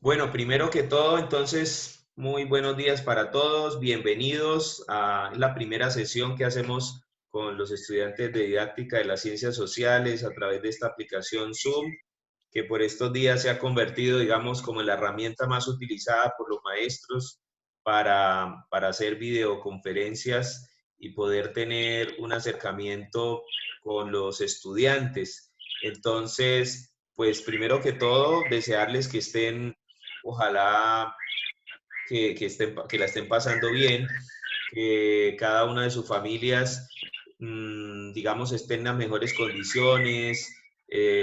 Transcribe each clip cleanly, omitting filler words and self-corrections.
Bueno, primero que todo, entonces, muy buenos días para todos. Bienvenidos a la primera sesión que hacemos con los estudiantes de didáctica de las ciencias sociales a través de esta aplicación Zoom, que por estos días se ha convertido, digamos, como en la herramienta más utilizada por los maestros para hacer videoconferencias y poder tener un acercamiento con los estudiantes. Entonces, pues primero que todo, desearles que estén, ojalá que la estén pasando bien, que cada una de sus familias, digamos, estén en las mejores condiciones.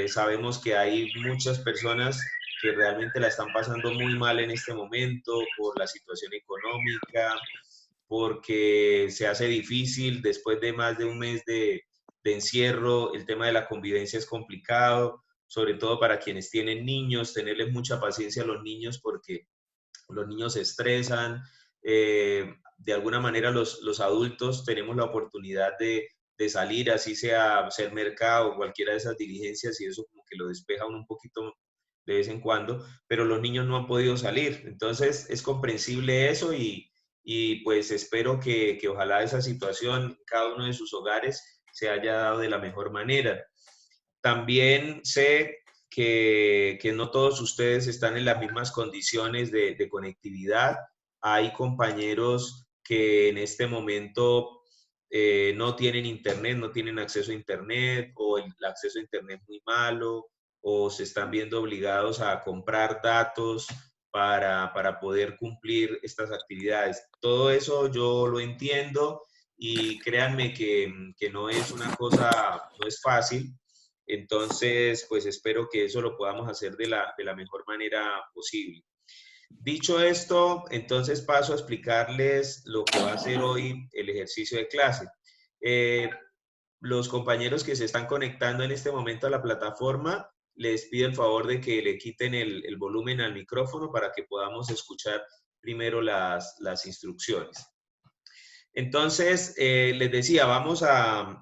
Sabemos que hay muchas personas que realmente la están pasando muy mal en este momento por la situación económica, porque se hace difícil después de más de un mes de encierro, el tema de la convivencia es complicado, sobre todo para quienes tienen niños, tenerles mucha paciencia a los niños porque los niños se estresan. De alguna manera los adultos tenemos la oportunidad de salir, así sea hacer mercado o cualquiera de esas diligencias, y eso como que lo despeja uno un poquito de vez en cuando, pero los niños no han podido salir. Entonces es comprensible eso y pues espero que ojalá esa situación en cada uno de sus hogares se haya dado de la mejor manera. También sé que no todos ustedes están en las mismas condiciones de conectividad. Hay compañeros que en este momento no tienen internet, no tienen acceso a internet, o el acceso a internet es muy malo, o se están viendo obligados a comprar datos para poder cumplir estas actividades. Todo eso yo lo entiendo y créanme que no es una cosa, no es fácil. Entonces, pues espero que eso lo podamos hacer de la mejor manera posible. Dicho esto, entonces paso a explicarles lo que va a ser hoy el ejercicio de clase. Eh, los compañeros que se están conectando en este momento a la plataforma, les pido el favor de que le quiten el volumen al micrófono para que podamos escuchar primero las instrucciones. Entonces, les decía, vamos a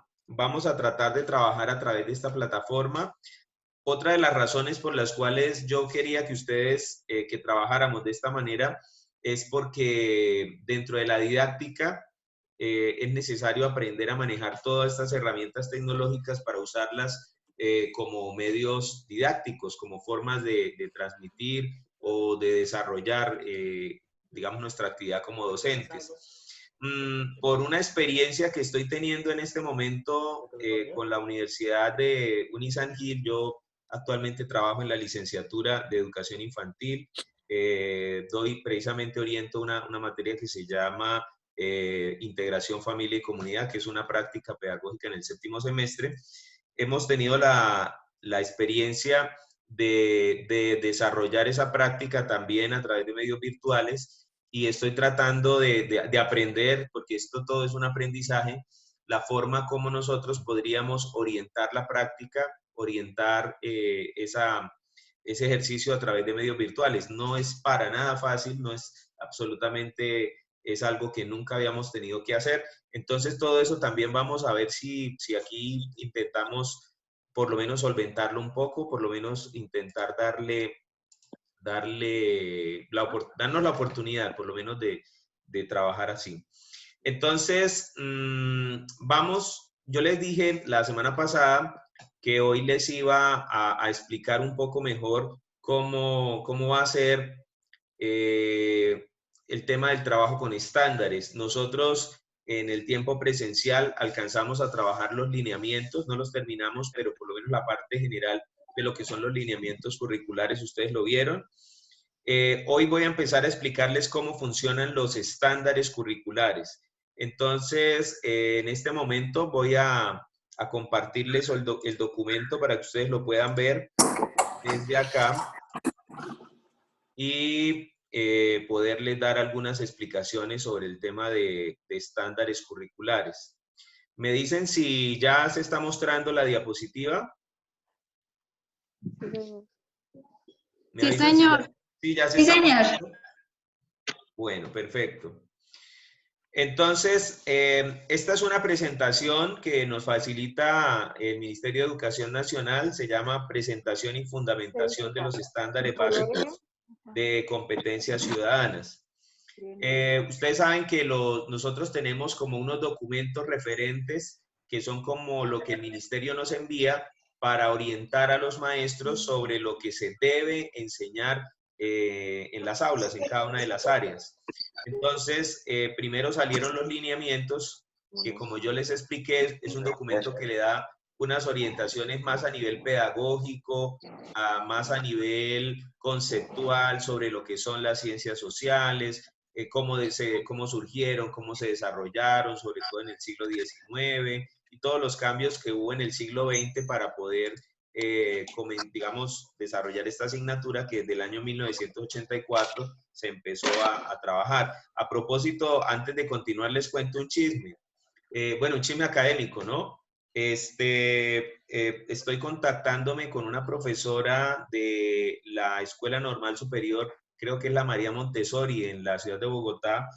tratar de trabajar a través de esta plataforma. Otra de las razones por las cuales yo quería que ustedes, que trabajáramos de esta manera, es porque dentro de la didáctica es necesario aprender a manejar todas estas herramientas tecnológicas para usarlas como medios didácticos, como formas de transmitir o de desarrollar, digamos, nuestra actividad como docentes. Por una experiencia que estoy teniendo en este momento con la Universidad de Unisan Gil, yo actualmente trabajo en la licenciatura de Educación Infantil. Precisamente oriento una materia que se llama Integración, Familia y Comunidad, que es una práctica pedagógica en el 7º semestre. Hemos tenido la experiencia de desarrollar esa práctica también a través de medios virtuales, y estoy tratando de aprender, porque esto todo es un aprendizaje, la forma como nosotros podríamos orientar la práctica, orientar ese ejercicio a través de medios virtuales. No es para nada fácil, no es absolutamente, es algo que nunca habíamos tenido que hacer. Entonces todo eso también vamos a ver si aquí intentamos por lo menos solventarlo un poco, por lo menos intentar darnos la oportunidad por lo menos de trabajar así. Entonces, yo les dije la semana pasada que hoy les iba a explicar un poco mejor cómo va a ser el tema del trabajo con estándares. Nosotros en el tiempo presencial alcanzamos a trabajar los lineamientos, no los terminamos, pero por lo menos la parte general de lo que son los lineamientos curriculares, ustedes lo vieron. Hoy voy a empezar a explicarles cómo funcionan los estándares curriculares. Entonces, en este momento voy a compartirles el documento para que ustedes lo puedan ver desde acá y poderles dar algunas explicaciones sobre el tema de estándares curriculares. ¿Me dicen si ya se está mostrando la diapositiva? Sí, señor. Sí, ya se Sí, está señor. mostrando. Bueno, perfecto. Entonces, esta es una presentación que nos facilita el Ministerio de Educación Nacional, se llama Presentación y Fundamentación de los Estándares Básicos de competencias ciudadanas. Ustedes saben que nosotros tenemos como unos documentos referentes que son como lo que el ministerio nos envía para orientar a los maestros sobre lo que se debe enseñar en las aulas, en cada una de las áreas. Entonces, primero salieron los lineamientos, que como yo les expliqué, es un documento que le da unas orientaciones más a nivel pedagógico, más a nivel conceptual sobre lo que son las ciencias sociales, cómo surgieron, cómo se desarrollaron, sobre todo en el siglo XIX, y todos los cambios que hubo en el siglo XX para poder, digamos, desarrollar esta asignatura que desde el año 1984 se empezó a trabajar. A propósito, antes de continuar, les cuento un chisme. Bueno, un chisme académico, ¿no? Estoy contactándome con una profesora de la Escuela Normal Superior, creo que es la María Montessori, en la ciudad de Bogotá.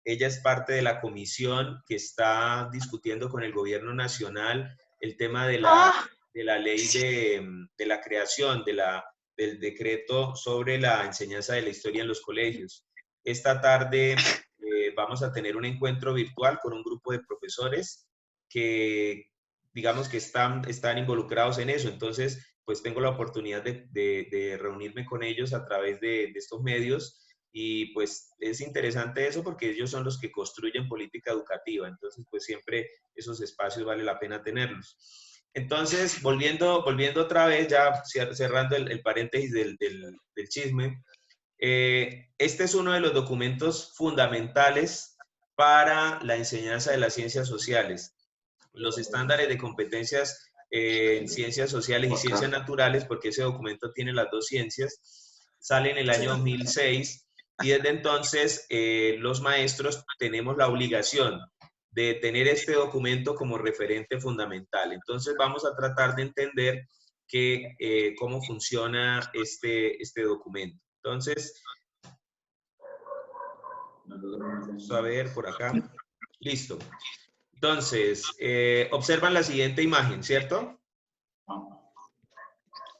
Ella es parte de la comisión que está discutiendo con el gobierno nacional el tema de la ley de la creación, del decreto sobre la enseñanza de la historia en los colegios. Esta tarde vamos a tener un encuentro virtual con un grupo de profesores que, digamos, que están involucrados en eso. Entonces, pues tengo la oportunidad de reunirme con ellos a través de estos medios, y pues es interesante eso porque ellos son los que construyen política educativa. Entonces, pues siempre esos espacios vale la pena tenerlos. Entonces, volviendo otra vez, ya cerrando el paréntesis del chisme, este es uno de los documentos fundamentales para la enseñanza de las ciencias sociales. Los estándares de competencias en ciencias sociales y ciencias naturales, porque ese documento tiene las dos ciencias, sale en el año 2006, y desde entonces los maestros tenemos la obligación de tener este documento como referente fundamental. Entonces vamos a tratar de entender cómo funciona este documento. Entonces, vamos a ver por acá. Listo. Entonces, observan la siguiente imagen, ¿cierto?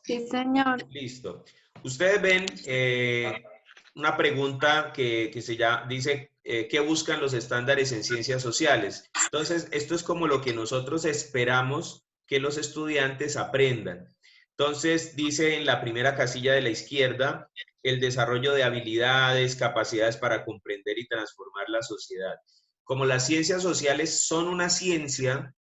Sí, señor. Listo. Ustedes ven una pregunta que dice, ¿qué buscan los estándares en ciencias sociales? Entonces, esto es como lo que nosotros esperamos que los estudiantes aprendan. Entonces, dice en la primera casilla de la izquierda, el desarrollo de habilidades, capacidades para comprender y transformar la sociedad. Como las ciencias sociales son una ciencia,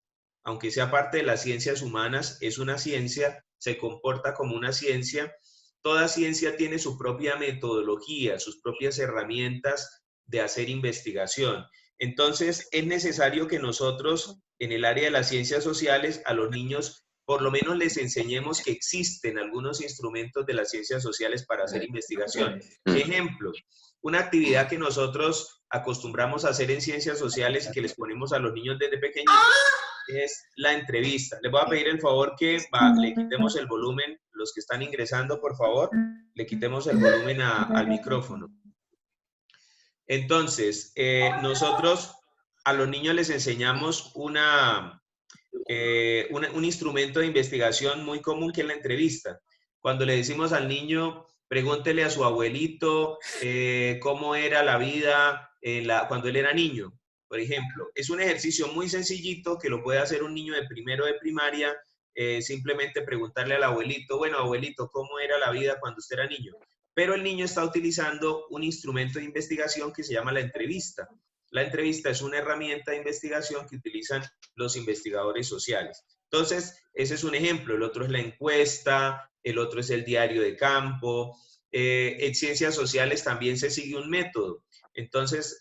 aunque sea parte de las ciencias humanas, es una ciencia, se comporta como una ciencia. Toda ciencia tiene su propia metodología, sus propias herramientas de hacer investigación. Entonces, es necesario que nosotros, en el área de las ciencias sociales, a los niños por lo menos les enseñemos que existen algunos instrumentos de las ciencias sociales para hacer investigación. Ejemplo, una actividad que nosotros acostumbramos a hacer en ciencias sociales y que les ponemos a los niños desde pequeñitos es la entrevista. Les voy a pedir el favor que le quitemos el volumen, los que están ingresando, por favor, le quitemos el volumen al micrófono. Entonces, nosotros a los niños les enseñamos un instrumento de investigación muy común, que es la entrevista. Cuando le decimos al niño, pregúntele a su abuelito cómo era la vida cuando él era niño, por ejemplo. Es un ejercicio muy sencillito que lo puede hacer un niño de primero de primaria, simplemente preguntarle al abuelito, bueno, abuelito, ¿cómo era la vida cuando usted era niño? Pero el niño está utilizando un instrumento de investigación que se llama la entrevista. La entrevista es una herramienta de investigación que utilizan los investigadores sociales. Entonces, ese es un ejemplo. El otro es la encuesta, el otro es el diario de campo. En ciencias sociales también se sigue un método. Entonces,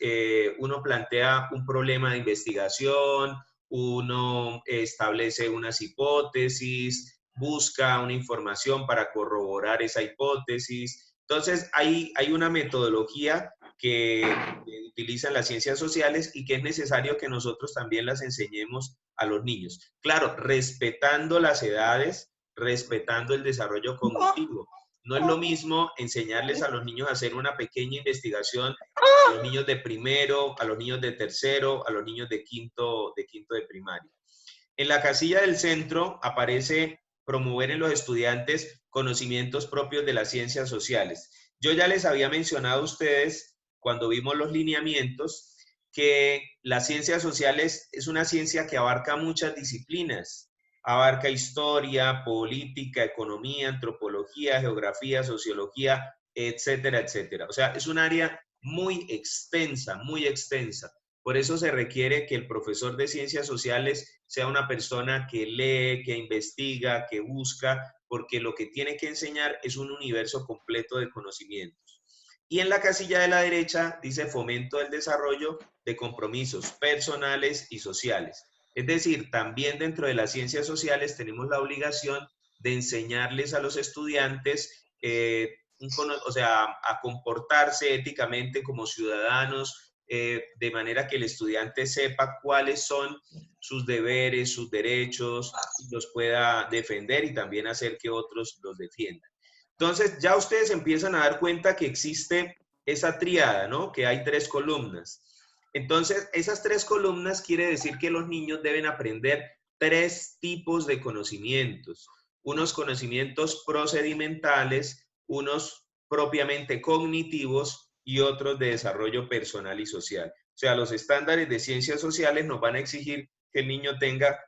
uno plantea un problema de investigación, uno establece unas hipótesis, busca una información para corroborar esa hipótesis. Entonces, hay una metodología que utilizan las ciencias sociales y que es necesario que nosotros también las enseñemos a los niños. Claro, respetando las edades, respetando el desarrollo cognitivo. No es lo mismo enseñarles a los niños a hacer una pequeña investigación a los niños de primero, a los niños de tercero, a los niños de quinto de primaria. En la casilla del centro aparece promover en los estudiantes conocimientos propios de las ciencias sociales. Yo ya les había mencionado a ustedes, cuando vimos los lineamientos, que las ciencias sociales es una ciencia que abarca muchas disciplinas. Abarca historia, política, economía, antropología, geografía, sociología, etcétera, etcétera. O sea, es un área muy extensa, muy extensa. Por eso se requiere que el profesor de ciencias sociales sea una persona que lee, que investiga, que busca, porque lo que tiene que enseñar es un universo completo de conocimientos. Y en la casilla de la derecha dice fomento del desarrollo de compromisos personales y sociales. Es decir, también dentro de las ciencias sociales tenemos la obligación de enseñarles a los estudiantes, o sea, a comportarse éticamente como ciudadanos, de manera que el estudiante sepa cuáles son sus deberes, sus derechos, los pueda defender y también hacer que otros los defiendan. Entonces, ya ustedes empiezan a dar cuenta que existe esa tríada, ¿no? Que hay 3 columnas. Entonces, esas 3 columnas quiere decir que los niños deben aprender 3 tipos de conocimientos. Unos conocimientos procedimentales, unos propiamente cognitivos y otros de desarrollo personal y social. O sea, los estándares de ciencias sociales nos van a exigir que el niño tenga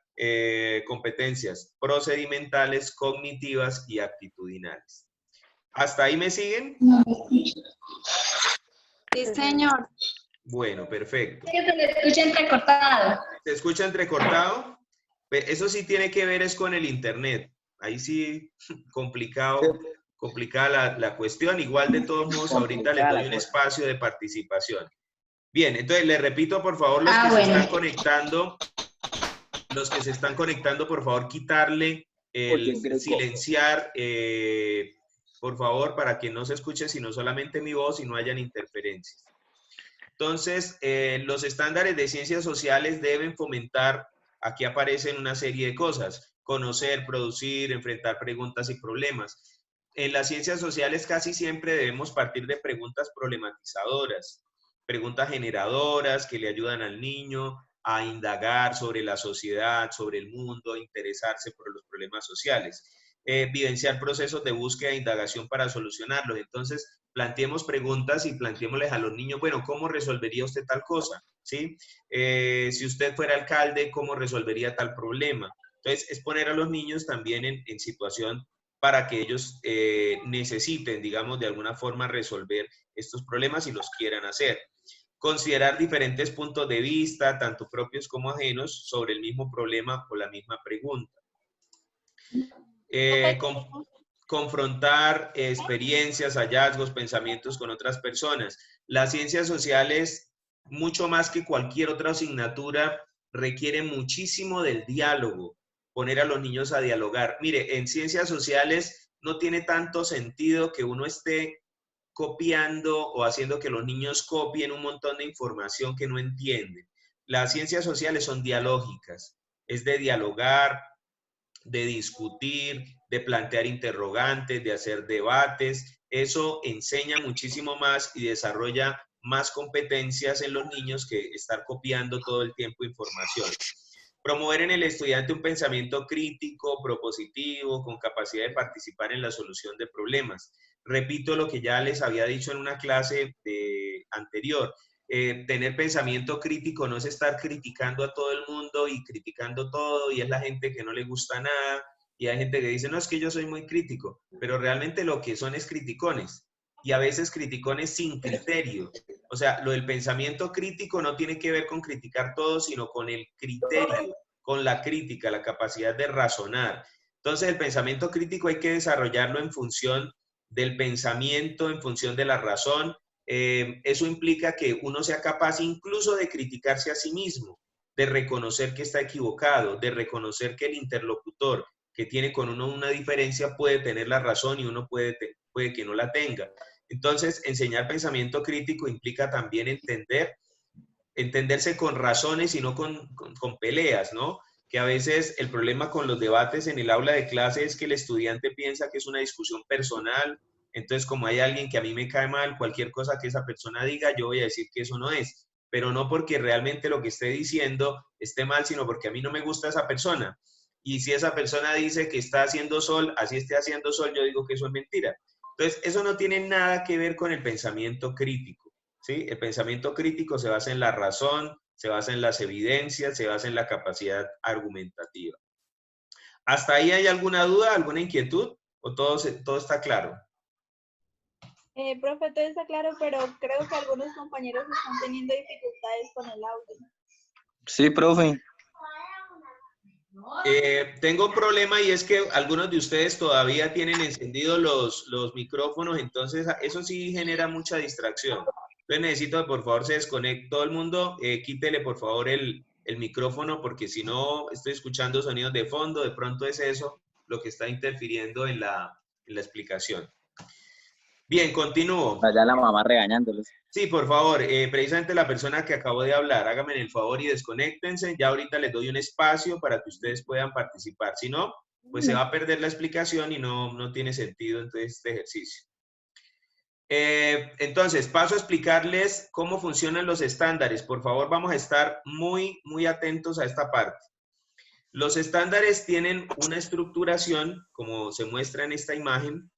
competencias procedimentales, cognitivas y actitudinales. ¿Hasta ahí me siguen? Sí, señor. Bueno, perfecto. Se le escucha entrecortado. ¿Se escucha entrecortado? Eso sí tiene que ver es con el internet. Ahí sí, complicada la cuestión. Igual de todos modos, ahorita les doy un espacio de participación. Bien, entonces les repito, por favor, los que se están conectando, por favor, quitarle el silenciar, por favor, para que no se escuche sino solamente mi voz y no hayan interferencias. Entonces, los estándares de ciencias sociales deben fomentar, aquí aparecen una serie de cosas: conocer, producir, enfrentar preguntas y problemas. En las ciencias sociales casi siempre debemos partir de preguntas problematizadoras, preguntas generadoras que le ayudan al niño a indagar sobre la sociedad, sobre el mundo, a interesarse por los problemas sociales. Vivenciar procesos de búsqueda e indagación para solucionarlos. Entonces, planteemos preguntas y planteémosles a los niños, bueno, ¿cómo resolvería usted tal cosa? ¿Sí? Si usted fuera alcalde, ¿cómo resolvería tal problema? Entonces, es poner a los niños también en situación para que ellos necesiten, digamos, de alguna forma resolver estos problemas y los quieran hacer. Considerar diferentes puntos de vista, tanto propios como ajenos, sobre el mismo problema o la misma pregunta. Confrontar experiencias, hallazgos, pensamientos con otras personas. Las ciencias sociales, mucho más que cualquier otra asignatura, requieren muchísimo del diálogo, poner a los niños a dialogar. Mire, en ciencias sociales no tiene tanto sentido que uno esté copiando o haciendo que los niños copien un montón de información que no entienden. Las ciencias sociales son dialógicas, es de dialogar, de discutir, de plantear interrogantes, de hacer debates. Eso enseña muchísimo más y desarrolla más competencias en los niños que estar copiando todo el tiempo información. Promover en el estudiante un pensamiento crítico, propositivo, con capacidad de participar en la solución de problemas. Repito lo que ya les había dicho en una clase anterior. Tener pensamiento crítico no es estar criticando a todo el mundo y criticando todo, y es la gente que no le gusta nada, y hay gente que dice, no, es que yo soy muy crítico, pero realmente lo que son es criticones, y a veces criticones sin criterio. O sea, lo del pensamiento crítico no tiene que ver con criticar todo, sino con el criterio, con la crítica, la capacidad de razonar. Entonces, el pensamiento crítico hay que desarrollarlo en función del pensamiento, en función de la razón. Eso implica que uno sea capaz incluso de criticarse a sí mismo, de reconocer que está equivocado, de reconocer que el interlocutor que tiene con uno una diferencia puede tener la razón y uno puede que no la tenga. Entonces, enseñar pensamiento crítico implica también entenderse con razones y no con peleas, ¿no? Que a veces el problema con los debates en el aula de clase es que el estudiante piensa que es una discusión personal. Entonces, como hay alguien que a mí me cae mal, cualquier cosa que esa persona diga, yo voy a decir que eso no es. Pero no porque realmente lo que esté diciendo esté mal, sino porque a mí no me gusta esa persona. Y si esa persona dice que está haciendo sol, así esté haciendo sol, yo digo que eso es mentira. Entonces, eso no tiene nada que ver con el pensamiento crítico, ¿sí? El pensamiento crítico se basa en la razón, se basa en las evidencias, se basa en la capacidad argumentativa. ¿Hasta ahí hay alguna duda, alguna inquietud? ¿O todo está claro? Profe, todo está claro, pero creo que algunos compañeros están teniendo dificultades con el audio. Sí, profe. Tengo un problema y es que algunos de ustedes todavía tienen encendidos los micrófonos, entonces eso sí genera mucha distracción. Entonces necesito que por favor se desconecte todo el mundo, quítele por favor el micrófono porque si no estoy escuchando sonidos de fondo, de pronto es eso lo que está interfiriendo en la explicación. Bien, continúo. Allá la mamá regañándolos. Sí, por favor, precisamente la persona que acabo de hablar, háganme el favor y desconéctense. Ya ahorita les doy un espacio para que ustedes puedan participar. Si no, pues se va a perder la explicación y no tiene sentido entonces este ejercicio. Entonces, paso a explicarles cómo funcionan los estándares. Por favor, vamos a estar muy atentos a esta parte. Los estándares tienen una estructuración, como se muestra en esta imagen.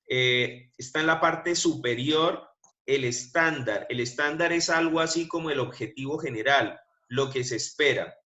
Está en la parte superior el estándar. El estándar es algo así como el objetivo general, lo que se espera.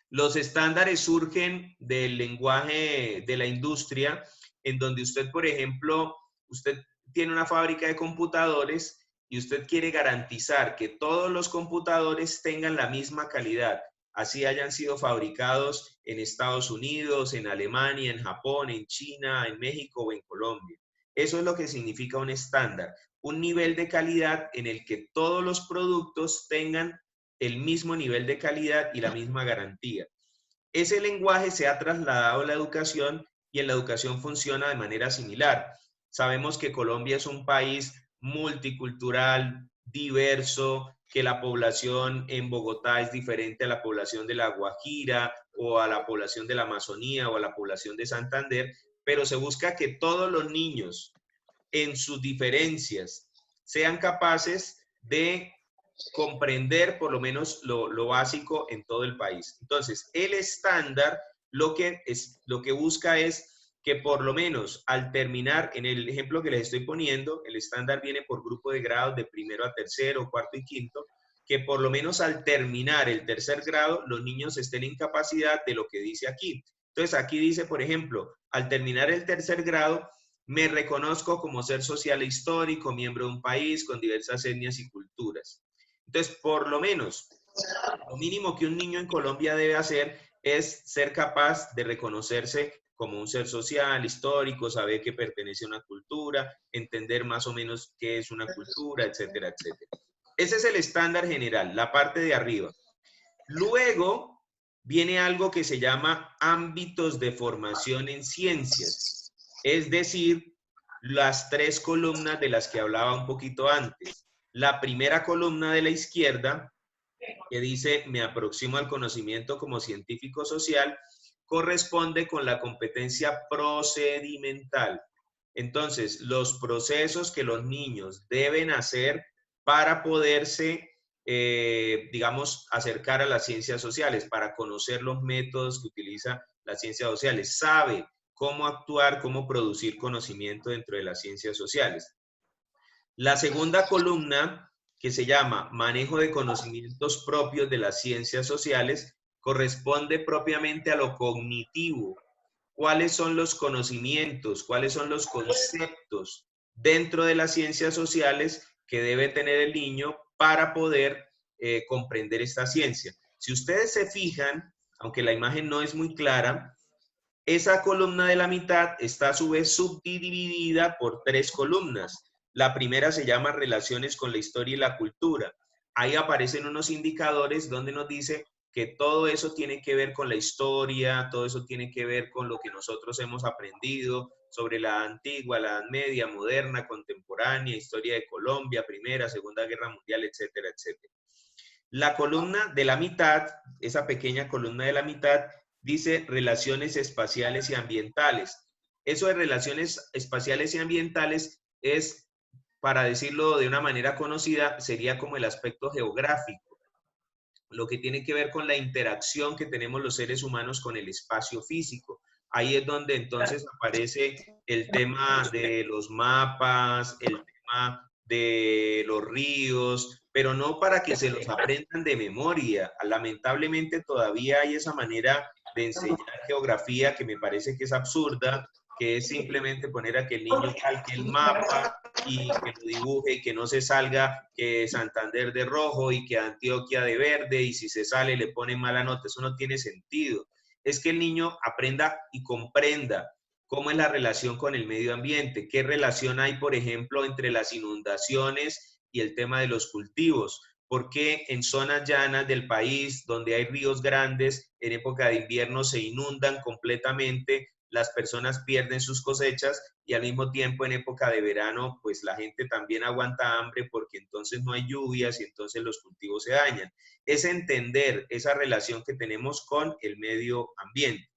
Los estándares surgen del lenguaje de la industria, en donde usted, por ejemplo, usted tiene una fábrica de computadores y usted quiere garantizar que todos los computadores tengan la misma calidad, así hayan sido fabricados en Estados Unidos, en Alemania, en Japón, en China, en México o en Colombia. Eso es lo que significa un estándar, un nivel de calidad en el que todos los productos tengan el mismo nivel de calidad y la misma garantía. Ese lenguaje se ha trasladado a la educación y en la educación funciona de manera similar. Sabemos que Colombia es un país multicultural, diverso, que la población en Bogotá es diferente a la población de La Guajira o a la población de la Amazonía o a la población de Santander, pero se busca que todos los niños en sus diferencias sean capaces de comprender por lo menos lo básico en todo el país. Entonces, el estándar lo que busca es que por lo menos al terminar, en el ejemplo que les estoy poniendo, el estándar viene por grupo de grados de primero a tercero, cuarto y quinto, que por lo menos al terminar el tercer grado, los niños estén en capacidad de lo que dice aquí. Entonces, aquí dice, por ejemplo, al terminar el tercer grado, me reconozco como ser social e histórico, miembro de un país con diversas etnias y culturas. Entonces, por lo menos, lo mínimo que un niño en Colombia debe hacer es ser capaz de reconocerse como un ser social, histórico, saber que pertenece a una cultura, entender más o menos qué es una cultura, etcétera, etcétera. Ese es el estándar general, la parte de arriba. Luego viene algo que se llama ámbitos de formación en ciencias, es decir, las tres columnas de las que hablaba un poquito antes. La primera columna de la izquierda, que dice, me aproximo al conocimiento como científico social, corresponde con la competencia procedimental. Entonces, los procesos que los niños deben hacer para poderse, digamos, acercar a las ciencias sociales, para conocer los métodos que utiliza las ciencias sociales. Sabe cómo actuar, cómo producir conocimiento dentro de las ciencias sociales. La segunda columna, que se llama manejo de conocimientos propios de las ciencias sociales, corresponde propiamente a lo cognitivo. ¿Cuáles son los conocimientos, cuáles son los conceptos dentro de las ciencias sociales que debe tener el niño para poder comprender esta ciencia? Si ustedes se fijan, aunque la imagen no es muy clara, esa columna de la mitad está a su vez subdividida por tres columnas. La primera se llama relaciones con la historia y la cultura. Ahí aparecen unos indicadores donde nos dice que todo eso tiene que ver con la historia, todo eso tiene que ver con lo que nosotros hemos aprendido sobre la antigua, la Edad Media, moderna, contemporánea, historia de Colombia, Primera, Segunda Guerra Mundial, etcétera, etcétera. La columna de la mitad, esa pequeña columna de la mitad, dice relaciones espaciales y ambientales. Eso de relaciones espaciales y ambientales es, para decirlo de una manera conocida, sería como el aspecto geográfico, lo que tiene que ver con la interacción que tenemos los seres humanos con el espacio físico. ahí es donde entonces aparece el tema de los mapas, el tema de los ríos, pero no para que se los aprendan de memoria. Lamentablemente todavía hay esa manera de enseñar geografía que me parece que es absurda, que es simplemente poner a que el niño calque el mapa y que lo dibuje y que no se salga que Santander de rojo y que Antioquia de verde, y si se sale le ponen mala nota. Eso no tiene sentido. Es que el niño aprenda y comprenda cómo es la relación con el medio ambiente, qué relación hay, por ejemplo, entre las inundaciones y el tema de los cultivos. Porque en zonas llanas del país, donde hay ríos grandes, en época de invierno se inundan completamente, las personas pierden sus cosechas, y al mismo tiempo en época de verano, pues la gente también aguanta hambre porque entonces no hay lluvias y entonces los cultivos se dañan. Es entender esa relación que tenemos con el medio ambiente.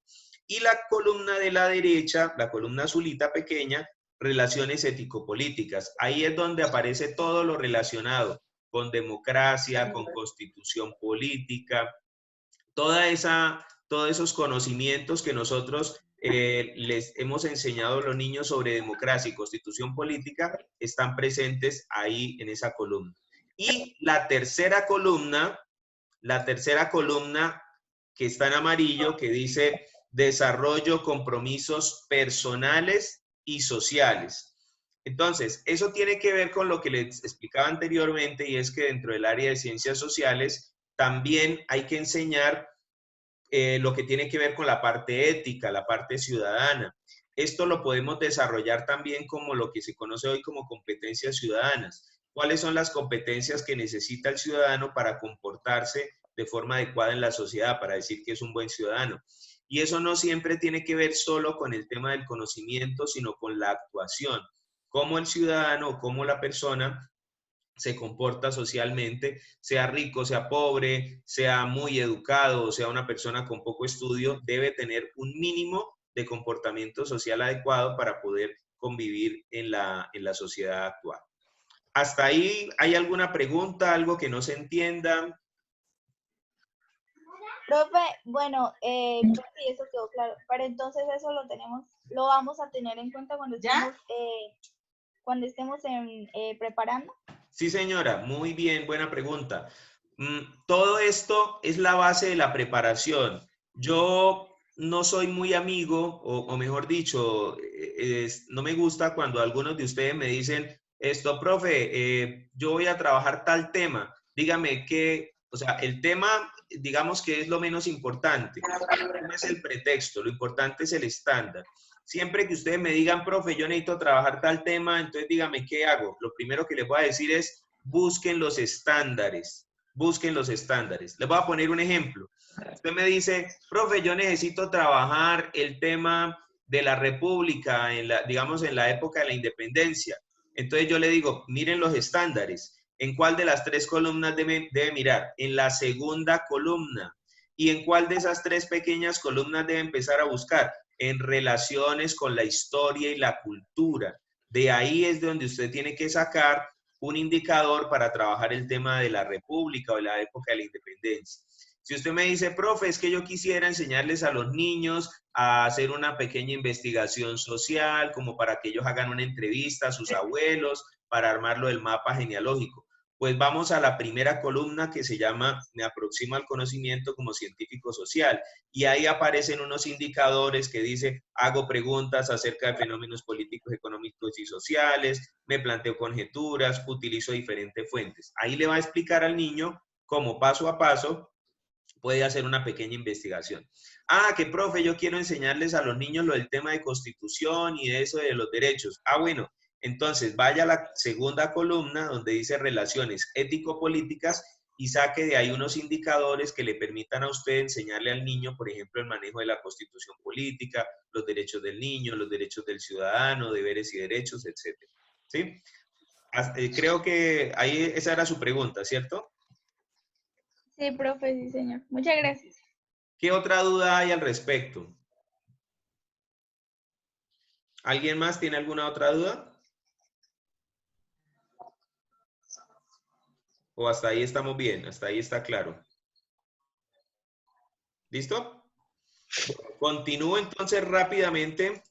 Y la columna de la derecha, la columna azulita pequeña, relaciones ético-políticas. Ahí es donde aparece todo lo relacionado con democracia, con constitución política, todos esos conocimientos que nosotros les hemos enseñado a los niños sobre democracia y constitución política están presentes ahí en esa columna. Y la tercera columna que está en amarillo, que dice desarrollo, compromisos personales y sociales. Entonces, eso tiene que ver con lo que les explicaba anteriormente, y es que dentro del área de ciencias sociales también hay que enseñar lo que tiene que ver con la parte ética, la parte ciudadana. Esto lo podemos desarrollar también como lo que se conoce hoy como competencias ciudadanas. ¿Cuáles son las competencias que necesita el ciudadano para comportarse de forma adecuada en la sociedad, para decir que es un buen ciudadano? Y eso no siempre tiene que ver solo con el tema del conocimiento, sino con la actuación. Cómo el ciudadano, cómo la persona se comporta socialmente, sea rico, sea pobre, sea muy educado, sea una persona con poco estudio, debe tener un mínimo de comportamiento social adecuado para poder convivir en la sociedad actual. ¿Hasta ahí hay alguna pregunta, algo que no se entienda? Profe, bueno, sí, eso quedó claro. Pero entonces eso lo vamos a tener en cuenta cuando estemos preparando. Sí, señora, muy bien, buena pregunta. Todo esto es la base de la preparación. Yo no soy muy amigo, o mejor dicho, no me gusta cuando algunos de ustedes me dicen, esto, profe, yo voy a trabajar tal tema. Dígame qué, o sea, el tema, digamos que es lo menos importante. El tema es el pretexto, lo importante es el estándar. Siempre que ustedes me digan, profe, yo necesito trabajar tal tema, entonces dígame qué hago. Lo primero que les voy a decir es, busquen los estándares. Busquen los estándares. Les voy a poner un ejemplo. Usted me dice, profe, yo necesito trabajar el tema de la República, digamos, en la época de la independencia. Entonces yo le digo, miren los estándares. ¿En cuál de las tres columnas debe mirar? En la segunda columna. ¿Y en cuál de esas tres pequeñas columnas debe empezar a buscar? En relaciones con la historia y la cultura. De ahí es donde usted tiene que sacar un indicador para trabajar el tema de la República o de la época de la independencia. Si usted me dice, profe, es que yo quisiera enseñarles a los niños a hacer una pequeña investigación social, como para que ellos hagan una entrevista a sus abuelos, para armarlo del mapa genealógico. Pues vamos a la primera columna que se llama Me aproximo al conocimiento como científico social. Y ahí aparecen unos indicadores que dice, hago preguntas acerca de fenómenos políticos, económicos y sociales, me planteo conjeturas, utilizo diferentes fuentes. Ahí le va a explicar al niño cómo paso a paso puede hacer una pequeña investigación. Ah, que profe, yo quiero enseñarles a los niños lo del tema de constitución y de eso de los derechos. Ah, bueno, entonces vaya a la segunda columna donde dice relaciones ético-políticas y saque de ahí unos indicadores que le permitan a usted enseñarle al niño, por ejemplo, el manejo de la constitución política, los derechos del niño, los derechos del ciudadano, deberes y derechos, etc. ¿Sí? Creo que ahí esa era su pregunta, ¿cierto? Sí, profe, sí, señor. Muchas gracias. ¿Qué otra duda hay al respecto? ¿Alguien más tiene alguna otra duda? ¿O hasta ahí estamos bien? ¿Hasta ahí está claro? ¿Listo? Continúo entonces rápidamente.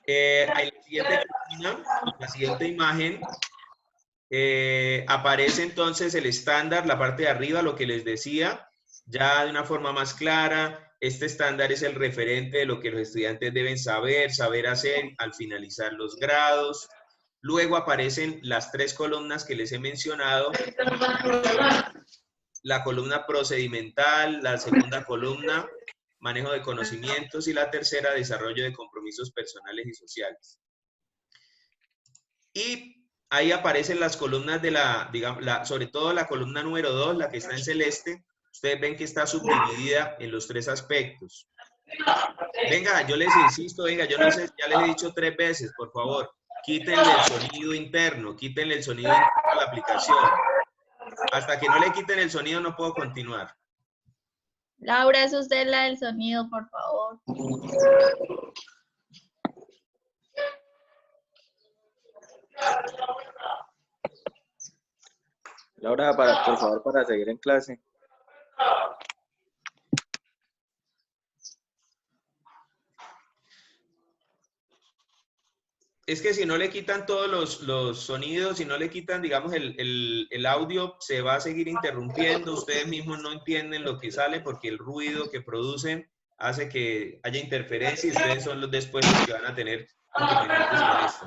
La siguiente imagen, aparece entonces el estándar, la parte de arriba, lo que les decía, ya de una forma más clara. Este estándar es el referente de lo que los estudiantes deben saber hacer al finalizar los grados. Luego aparecen las 3 columnas que les he mencionado. La columna procedimental, la segunda columna, manejo de conocimientos, y la tercera, desarrollo de compromisos personales y sociales. Y ahí aparecen las columnas de sobre todo la columna número 2, la que está en celeste. Ustedes ven que está subdividida en los 3 aspectos. Venga, yo les insisto, venga, yo no sé, ya les he dicho 3 veces, por favor, quítenle el sonido interno, quítenle el sonido interno a la aplicación. Hasta que no le quiten el sonido no puedo continuar. Laura, es usted la del sonido, por favor. Laura, por favor, para seguir en clase. Es que si no le quitan todos los sonidos, si no le quitan, digamos, el audio, se va a seguir interrumpiendo. Ustedes mismos no entienden lo que sale porque el ruido que producen hace que haya interferencia y ustedes son los después los que van a tener inconvenientes con esto.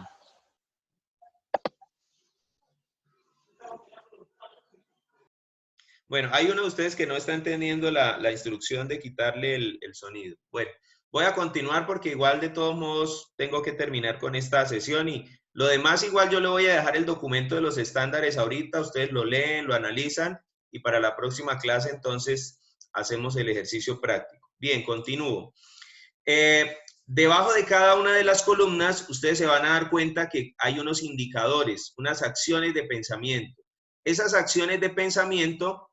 Bueno, hay uno de ustedes que no está entendiendo la instrucción de quitarle el sonido. Bueno, voy a continuar porque igual de todos modos tengo que terminar con esta sesión y lo demás igual yo le voy a dejar el documento de los estándares ahorita, ustedes lo leen, lo analizan y para la próxima clase entonces hacemos el ejercicio práctico. Bien, continúo. Debajo de cada una de las columnas ustedes se van a dar cuenta que hay unos indicadores, unas acciones de pensamiento. Esas acciones de pensamiento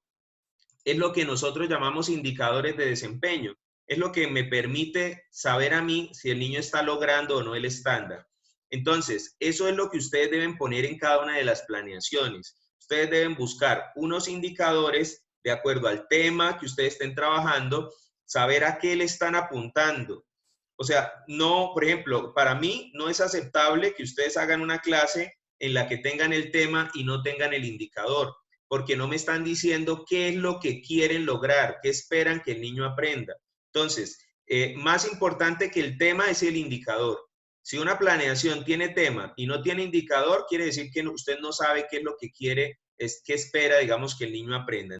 es lo que nosotros llamamos indicadores de desempeño. Es lo que me permite saber a mí si el niño está logrando o no el estándar. Entonces, eso es lo que ustedes deben poner en cada una de las planeaciones. Ustedes deben buscar unos indicadores de acuerdo al tema que ustedes estén trabajando, saber a qué le están apuntando. O sea, no, por ejemplo, para mí no es aceptable que ustedes hagan una clase en la que tengan el tema y no tengan el indicador, porque no me están diciendo qué es lo que quieren lograr, qué esperan que el niño aprenda. Entonces, más importante que el tema es el indicador. Si una planeación tiene tema y no tiene indicador, quiere decir que usted no sabe qué es lo que quiere, qué espera, digamos, que el niño aprenda.